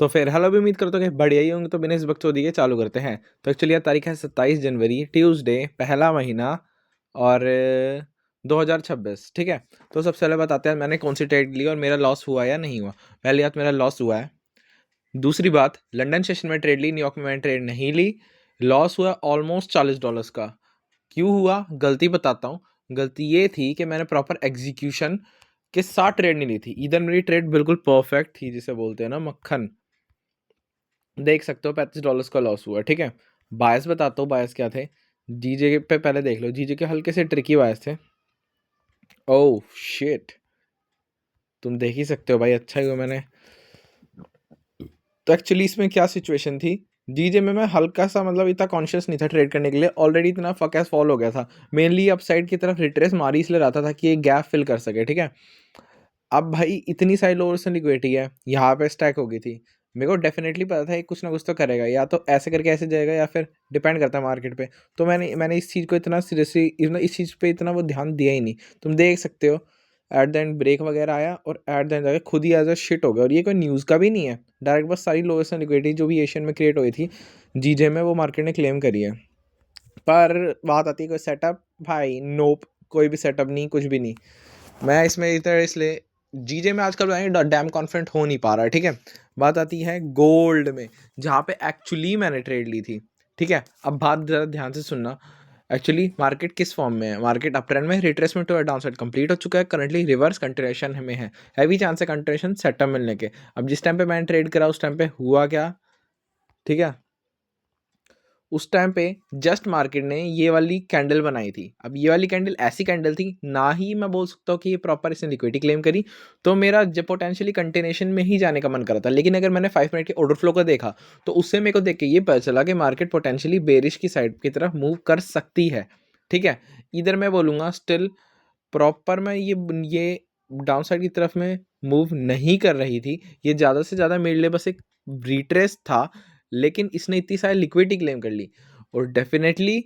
तो फिर हेलो भी, उम्मीद करता हूँ कि बढ़िया ही होंगे। तो बिना इस बकचोदी के चालू करते हैं। तो एक्चुअली यार तारीख है 27 जनवरी, ट्यूसडे, पहला महीना और 2026। ठीक है। तो सबसे पहले बताते हैं मैंने कौन सी ट्रेड ली और मेरा लॉस हुआ या नहीं हुआ। पहली बात, मेरा लॉस हुआ है। दूसरी बात, लंदन सेशन में ट्रेड ली, न्यूयॉर्क में मैंने ट्रेड नहीं ली। लॉस हुआ ऑलमोस्ट $40 का। क्यों हुआ? गलती बताता हूँ। गलती ये थी कि मैंने प्रॉपर एग्जीक्यूशन के साथ ट्रेड नहीं ली थी। इधर मेरी ट्रेड बिल्कुल परफेक्ट थी, जिसे बोलते हैं ना मक्खन। देख सकते हो $35 का लॉस हुआ। ठीक है। बायस बताता हूँ, बायस क्या थे। जीजे पे पहले देख लो, जीजे के हल्के से ट्रिकी बायस थे। ओह शिट, तुम देख ही सकते हो भाई, अच्छा ही हुआ मैंने। तो एक्चुअली इसमें क्या सिचुएशन थी, जीजे में मैं हल्का सा मतलब इतना कॉन्शियस नहीं था ट्रेड करने के लिए, ऑलरेडी इतना फक फॉल हो गया था। मेनली अपसाइड की तरफ रिट्रेस मारी इसलिए रहा था कि ये गैप फिल कर सके। ठीक है। अब भाई इतनी सारी लोअर से लिक्विडिटी है, यहाँ पे स्टैक हो गई थी। मेरे को डेफिनेटली पता था ये कुछ ना कुछ तो करेगा, या तो ऐसे करके ऐसे जाएगा या फिर डिपेंड करता है मार्केट पे। तो मैंने इस चीज़ को इतना सीरियसली, इस चीज़ पे इतना वो ध्यान दिया ही नहीं। तुम देख सकते हो एट द एंड ब्रेक वगैरह आया और एट द एंड जाके खुद ही एज अ शिट हो गया। और ये कोई न्यूज़ का भी नहीं है, डायरेक्ट बस सारी लोएस्ट लिक्विडिटी जो भी एशियन में क्रिएट हुई थी जीजे में, वो मार्केट ने क्लेम करी है। पर बात आती है कोई सेटअप, भाई नोप, कोई भी सेटअप नहीं, कुछ भी नहीं। मैं इसमें इधर इसलिए जीजे में आजकल डैम कॉन्फिडेंट हो नहीं पा रहा है। ठीक है। बात आती है गोल्ड में, जहाँ पे एक्चुअली मैंने ट्रेड ली थी। ठीक है। अब बात ज़रा ध्यान से सुनना। एक्चुअली मार्केट किस फॉर्म में है? मार्केट अप ट्रेंड में, रिट्रेसमेंट और डाउन साइड कंप्लीट हो चुका है, करंटली रिवर्स कंटिन्यूएशन में है। हैवी चांस है कंटिन्यूएशन सेटअप मिलने के। अब जिस टाइम पे मैंने ट्रेड करा उस टाइम पे हुआ क्या? ठीक है। उस टाइम पे जस्ट मार्केट ने ये वाली कैंडल बनाई थी। अब ये वाली कैंडल ऐसी कैंडल थी, ना ही मैं बोल सकता हूँ कि ये प्रॉपर इसने लिक्विडिटी क्लेम करी। तो मेरा जब पोटेंशियली कंटिन्यूएशन में ही जाने का मन कर रहा था, लेकिन अगर मैंने 5 मिनट के ऑर्डर फ्लो को देखा तो उससे मेरे को देख के ये पता चला कि मार्केट पोटेंशियली बेरिश की साइड की तरफ मूव कर सकती है। ठीक है। इधर मैं बोलूँगा स्टिल प्रॉपर मैं ये डाउन साइड की तरफ में मूव नहीं कर रही थी। ये ज़्यादा से ज़्यादा मेरे लिए बस एक रिट्रेस था, लेकिन इसने इतनी सारी लिक्विडिटी क्लेम कर ली। और डेफिनेटली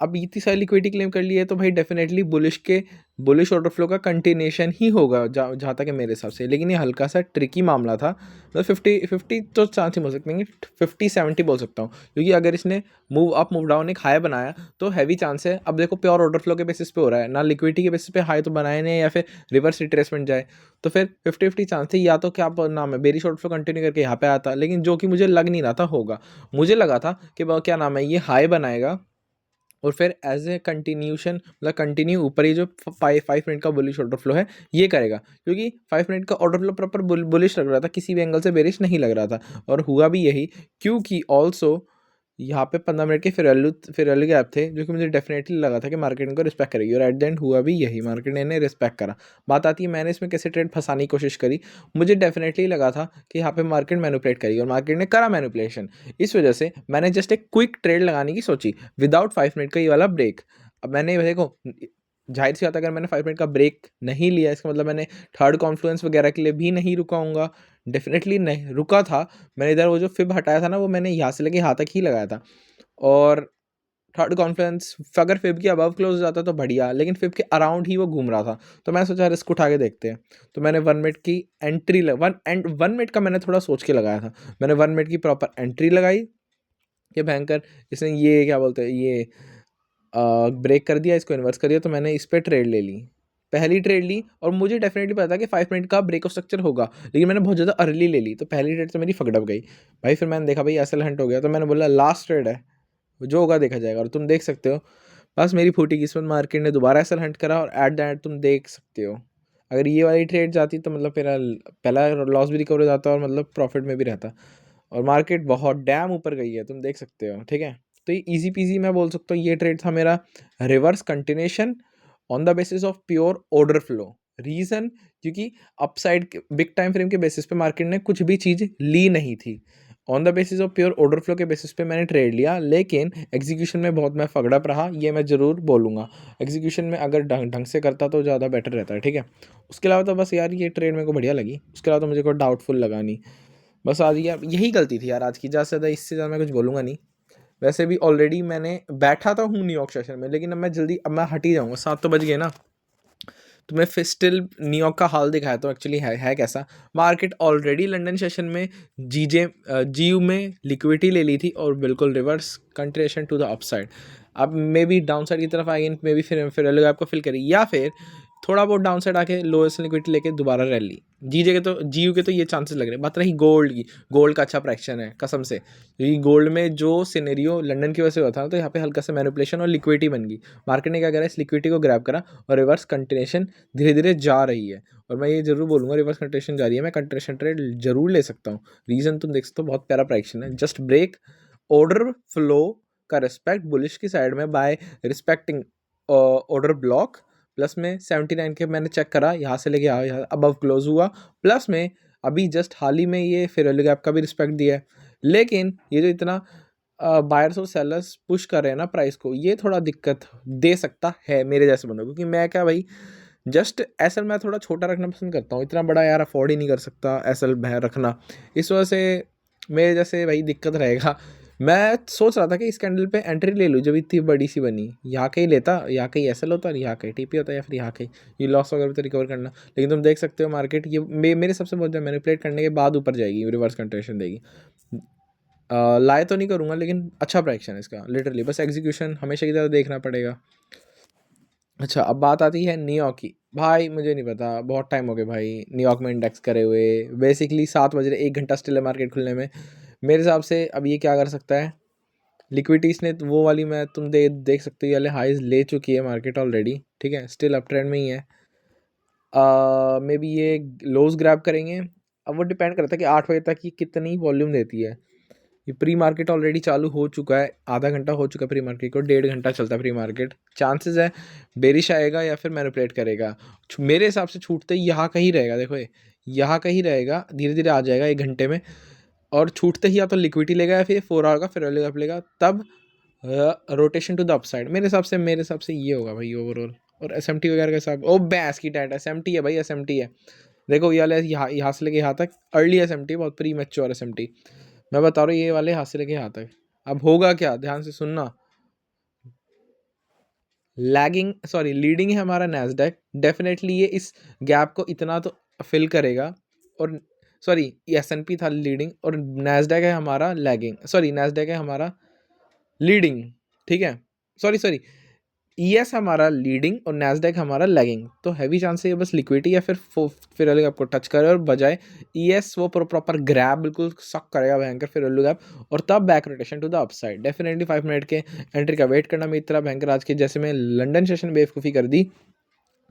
अब इतनी सारी लिक्विडिटी क्लेम कर ली है तो भाई डेफिनेटली बुलिश ऑर्डर फ्लो का कंटिन्यूएशन ही होगा, जहाँ तक है मेरे हिसाब से। लेकिन ये हल्का सा ट्रिकी मामला था। मतलब 50-50 तो चांस ही बोल सकते हैं, 50-70 बोल सकता हूँ, क्योंकि अगर इसने मूव अप मूव डाउन एक हाई बनाया तो हैवी चांस है। अब देखो प्योर ऑर्डर फ्लो के बेसिस पे हो रहा है ना, लिक्विडिटी के बेसिस पे हाई तो बनाए नहीं, या फिर रिवर्स रिट्रेसमेंट जाए। तो फिर 50-50 चांस थे, या तो क्या नाम है बेरिश ऑर्डर फ्लो कंटिन्यू करके यहाँ पे आता, लेकिन जो कि मुझे लग नहीं रहा था होगा। मुझे लगा था कि क्या नाम है, ये हाई बनाएगा और फिर एज ए कंटिन्यूशन मतलब कंटिन्यू ऊपर ही जो 5 मिनट का बुलिश ऑर्डर फ्लो है ये करेगा, क्योंकि 5 मिनट का ऑर्डर फ्लो प्रॉपर बुलिश लग रहा था, किसी भी एंगल से बेरिश नहीं लग रहा था। और हुआ भी यही, क्योंकि ऑल्सो यहाँ पे 15 मिनट के फिर गैप थे, जो कि मुझे डेफिनेटली लगा था कि मार्केट इनको रिस्पेक्ट करेगी, और एट द एंड हुआ भी यही, मार्केट ने इन्हें रिस्पेक्ट करा। बात आती है मैंने इसमें कैसे ट्रेड फंसाने की कोशिश करी। मुझे डेफिनेटली लगा था कि यहाँ पे मार्केट मैनिपुलेट करेगी, और मार्केट ने करा मैनिपुलेशन। इस वजह से मैंने जस्ट एक क्विक ट्रेड लगाने की सोची विदाउट 5 मिनट का ये वाला ब्रेक। अब मैंने देखो, जाहिर सी बात है, अगर मैंने 5 मिनट का ब्रेक नहीं लिया इसका मतलब मैंने थर्ड कॉन्फ्लुएंस वगैरह के लिए भी नहीं रुका, डेफिनेटली नहीं रुका था। मैंने इधर वो जो फिब हटाया था ना, वो मैंने यहाँ से लेके यहाँ तक ही लगाया था। और थर्ड कॉन्फ्लुएंस अगर फिब के अबव क्लोज हो जाता तो बढ़िया, लेकिन फिब के अराउंड ही वो घूम रहा था। तो मैं सोचा रिस्क उठा के देखते हैं। तो मैंने 1 मिनट की एंट्री 1 मिनट का मैंने थोड़ा सोच के लगाया था। मैंने 1 मिनट की प्रॉपर एंट्री लगाई कि भयंकर इसने ये क्या बोलते हैं ये ब्रेक कर दिया, इसको इन्वर्स कर दिया, तो मैंने इस पर ट्रेड ले ली, पहली ट्रेड ली। और मुझे डेफिनेटली पता था कि 5 मिनट का ब्रेक ऑफ स्ट्रक्चर होगा, लेकिन मैंने बहुत ज़्यादा अर्ली ले ली, तो पहली ट्रेड तो मेरी फकडब गई भाई। फिर मैंने देखा भाई एसएल हंट हो गया, तो मैंने बोला लास्ट ट्रेड है, जो होगा देखा जाएगा। और तुम देख सकते हो बस मेरी फूटी किस्मत, मार्केट ने दोबारा एसएल हंट करा, और एट द एंड तुम देख सकते हो अगर ये वाली ट्रेड जाती तो मतलब मेरा पहला लॉस भी रिकवर हो जाता और मतलब प्रॉफिट में भी रहता। और मार्केट बहुत डैम ऊपर गई है, तुम देख सकते हो। ठीक है। तो ये ईजी पीजी मैं बोल सकता हूँ ये ट्रेड था मेरा reverse continuation on the basis of pure order flow. Reason, क्योंकि अपसाइड बिग टाइम फ्रेम के बेसिस पे मार्केट ने कुछ भी चीज़ ली नहीं थी। On the basis of pure order flow के बेसिस पे मैंने ट्रेड लिया, लेकिन एग्जीक्यूशन में बहुत मैं फगड़प रहा, ये मैं ज़रूर बोलूँगा। एग्जीक्यूशन में अगर ढंग से करता तो ज़्यादा बेटर रहता है। ठीक है। उसके अलावा तो बस यार ये ट्रेड मेरे को बढ़िया लगी, उसके अलावा तो मुझे कोई डाउटफुल लगा नहीं। बस आज यार यही गलती थी यार आज की, ज़्यादा से ज़्यादा इससे ज़्यादा मैं कुछ बोलूँगा नहीं। वैसे भी ऑलरेडी मैंने बैठा था हूँ न्यूयॉर्क सेशन में, लेकिन अब मैं जल्दी, अब मैं हट ही जाऊँगा, 7 तो बज गए ना। तुम्हें फिर स्टिल न्यूयॉर्क का हाल दिखाया तो एक्चुअली है कैसा। मार्केट ऑलरेडी लंदन सेशन में जीयू में लिक्विडिटी ले ली थी और बिल्कुल रिवर्स कंट्रेशन टू द अपसाइड। अब मे बी डाउन साइड की तरफ आएगी, मे बी फिर अलग आपको फिल करेगी, या फिर थोड़ा बहुत डाउन साइड आके लोएस्ट लिक्विडिटी लेके दोबारा रैली। जीयू के तो ये चांसेस लग रहे हैं। बात रही गोल्ड की, गोल्ड का अच्छा प्राइक्शन है कसम से, क्योंकि गोल्ड में जो सिनेरियो लंदन की वजह से हुआ था ना, तो यहाँ पे हल्का सा मैनिपुलेशन और लिक्विडिटी बन गई। मार्केट ने क्या करा, इस लिक्विडिटी को ग्रैब करा और रिवर्स कंटिन्यूशन धीरे धीरे जा रही है। और मैं ये जरूर बोलूँगा रिवर्स कंटिन्यूशन जा रही है, मैं कंटिन्यूशन ट्रेड जरूर ले सकता हूँ। रीज़न तुम देख सकते हो, बहुत प्यारा प्राइक्शन है। जस्ट ब्रेक ऑर्डर फ्लो का रिस्पेक्ट बुलिश की साइड में by respecting order block. Plus में 79 के मैंने चेक करा, यहाँ से लेके आओ, यहाँ अबव क्लोज हुआ। प्लस में अभी जस्ट हाल ही में ये फेयरवैल्यू गैप का भी रिस्पेक्ट दिया है। लेकिन ये जो इतना बायर्स और सेलर्स पुश कर रहे हैं ना प्राइस को, ये थोड़ा दिक्कत दे सकता है मेरे जैसे बंदों को। क्योंकि मैं क्या भाई, जस्ट एसएल मैं थोड़ा छोटा रखना पसंद करता हूँ, इतना बड़ा यार अफोर्ड ही नहीं कर सकता एसएल रखना। इस वजह से मेरे जैसे भाई दिक्कत रहेगा। मैं सोच रहा था कि इस कैंडल पे एंट्री ले लूँ, जब इतनी बड़ी सी बनी, यहाँ कहीं लेता, यहाँ कहीं एसएल होता, यहाँ कहीं टीपी होता, या फिर यहाँ कहीं ये लॉस वगैरह तो रिकवर करना। लेकिन तुम देख सकते हो मार्केट ये मेरे सबसे बहुत मैनिपुलेट करने के बाद ऊपर जाएगी, रिवर्स कंट्रेशन देगी। लाए तो नहीं करूँगा, लेकिन अच्छा प्राइक्शन है इसका लिटरली, बस एग्जीक्यूशन हमेशा की तरह देखना पड़ेगा। अच्छा, अब बात आती है न्यूयॉर्क की। भाई मुझे नहीं पता, बहुत टाइम हो गया भाई न्यूयॉर्क में इंडेक्स करे हुए। बेसिकली 7 बज रहे, 1 घंटा स्टिल है मार्केट खुलने में। मेरे हिसाब से अब ये क्या कर सकता है, लिक्विडिटीज ने वो वाली, मैं तुम देख सकते हो ये वाले हाइज ले चुकी है मार्केट ऑलरेडी, ठीक है, स्टिल अप ट्रेंड में ही है। मे बी ये लोज ग्रैब करेंगे। अब वो डिपेंड करता है कि 8 बजे तक ये कितनी वॉल्यूम देती है। ये प्री मार्केट ऑलरेडी चालू हो चुका है, आधा घंटा हो चुका है प्री मार्केट को, 1.5 घंटा चलता है प्री मार्केट। चांसेस है बेरिश आएगा या फिर मैनिपुलेट करेगा। मेरे हिसाब से छूटते ही यहाँ कहीं रहेगा, देखो ये यहाँ कहीं रहेगा, धीरे धीरे आ जाएगा 1 घंटे में। और छूटते ही या तो लिक्विडिटी लेगा या फिर 4 आवर का फिर लेगा, तब रोटेशन टू द अपसाइड। मेरे हिसाब से ये होगा भाई ओवरऑल। और एसएमटी वगैरह का हिसाब, ओ बैस की डाटा एसएमटी है भाई, एसएमटी है। देखो ये वाले यहाँ से लेके यहाँ तक अर्ली एसएमटी, बहुत प्री मैच्योर एसएमटी। मैं बता रहा हूँ ये वाले यहाँ से लेके यहाँ तक। अब होगा क्या, ध्यान से सुनना। लीडिंग है हमारा नैस्डैक, डेफिनेटली ये इस गैप को इतना तो फिल करेगा। और सॉरी, एसएनपी था लीडिंग और नैस्डैक है हमारा नैस्डैक है हमारा लीडिंग, ठीक है। सॉरी, ईएस हमारा लीडिंग और नैस्डैक हमारा लैगिंग। तो हैवी चांस है बस लिक्विडिटी या फिर अलग आपको टच करे, और बजाय ईएस वो प्रॉपर ग्रैब बिल्कुल सक करेगा भयंकर फिर अलग आप, और तब back rotation to the upside. Definitely 5 minute के एंट्री का वेट करना मेरी तरह भयंकर। आज के जैसे मैं लंदन सेशन बेवकूफ़ी कर दी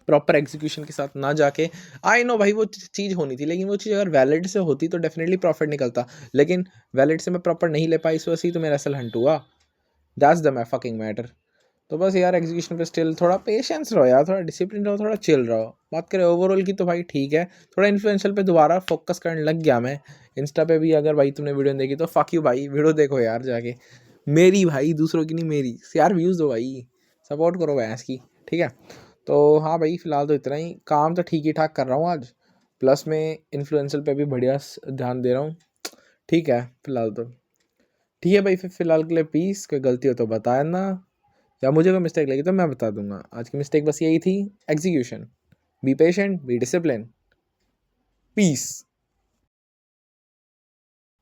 प्रॉपर एग्जीक्यूशन के साथ ना जाके। आई नो भाई वो चीज़ होनी थी, लेकिन वो चीज़ अगर वैलिड से होती तो डेफिनेटली प्रॉफिट निकलता। लेकिन वैलिड से मैं प्रॉपर नहीं ले पाई, इस वजह से तो मेरा असल हंट हुआ। That's the fucking matter. तो बस यार एग्जीक्यूशन पे स्टिल थोड़ा पेशेंस रहो यार, थोड़ा डिसिप्लिन रहो, थोड़ा चिल रहो। बात करें ओवरऑल की तो भाई ठीक है, थोड़ा इन्फ्लुएंशियल पे दोबारा फोकस करने लग गया मैं। इंस्टा पे भी अगर भाई तुमने वीडियो देखी तो फक यू भाई, वीडियो देखो यार जाके मेरी भाई, दूसरों की नहीं मेरी यार। व्यूज़ दो भाई, सपोर्ट करो भैंस की, ठीक है। तो हाँ भाई फ़िलहाल तो इतना ही, काम तो ठीक ही ठाक कर रहा हूँ आज, प्लस में इन्फ्लुएंशियल पे भी बढ़िया ध्यान दे रहा हूँ, ठीक है फ़िलहाल तो। ठीक है भाई, फिर फ़िलहाल के लिए पीस। कोई गलती हो तो बताया ना, या मुझे कोई मिस्टेक लगी तो मैं बता दूंगा। आज की मिस्टेक बस यही थी, execution. Be patient, be discipline, piece.